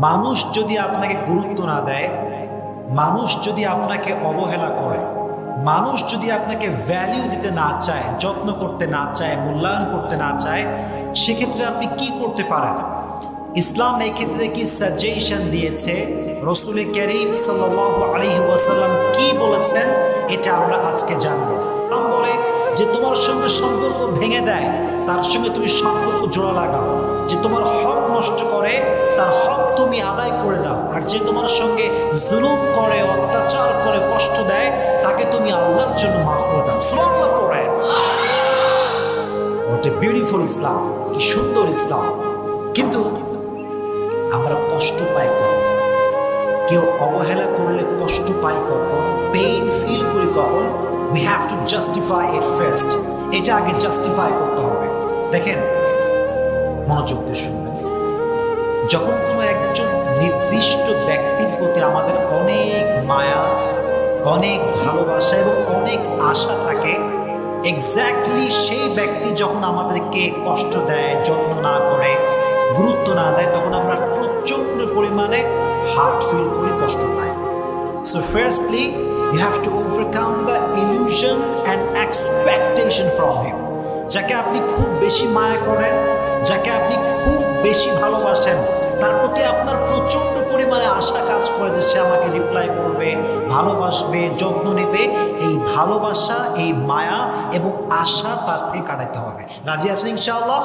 মানুষ যদি আপনাকে গুরুত্ব না দেয়, মানুষ যদি আপনাকে অবহেলা করে, মানুষ যদি আপনাকে ভ্যালিউ দিতে না চায়, যত্ন করতে না চায়, মূল্যায়ন করতে না চায়, সেক্ষেত্রে আপনি কি করতে পারেন? ইসলাম এই ক্ষেত্রে কি সাজেশন দিয়েছে, রাসূল করিম সাল্লাল্লাহু আলাইহি ওয়াসাল্লাম কি বলেছেন, এটা আমরা আজকে জানবো। ইসলাম বলে যে তোমার সঙ্গে সম্পর্ক ভেঙে দেয় তার সঙ্গে তুমি সম্পর্ক জোড়া লাগাও, যে তোমার হক নষ্ট করে তার হক তুমি আদায় করে দাও, আর যে তোমার সঙ্গে জুলুম করে, অত্যাচার করে, কষ্ট দেয় তাকে তুমি আল্লাহর জন্য মাফ করে দাও। সুবহানাল্লাহ পড়ে। হোয়াট এ বিউটিফুল ইসলাম, কি সুন্দর ইসলাম। কিন্তু আমরা কষ্ট পাই কখন? কেউ অবহেলা করলে কষ্ট পাই কখন? পেইন ফিল করি কখন? We have to justify it first. এটা আগে জাস্টিফাই করতে হবে। দেখেন, মনোযোগ দিয়ে শুনবেন। যখন কোনো একজন নির্দিষ্ট ব্যক্তির প্রতি আমাদের অনেক মায়া, অনেক ভালোবাসা এবং অনেক আশা থাকে, এক্স্যাক্টলি সেই ব্যক্তি যখন আমাদেরকে কষ্ট দেয়, যত্ন না করে, গুরুত্ব না দেয়, তখন আমরা প্রচণ্ড পরিমাণে হার্ট ফিল করি, কষ্ট পাই। So firstly, you have to overcome the illusion and expectation from him. যাকে আপনি খুব বেশি মায়া করেন, যাকে আপনি খুব বেশি ভালোবাসেন, তার প্রতি আপনার প্রচণ্ড পরিমাণে আশা কাজ করে যে সে আমাকে রিপ্লাই করবে, ভালোবাসবে, যত্ন নেবে। এই ভালোবাসা, এই মায়া এবং আশা তার থেকে কাটাতে হবে। রাজি আছেন ইনশাআল্লাহ?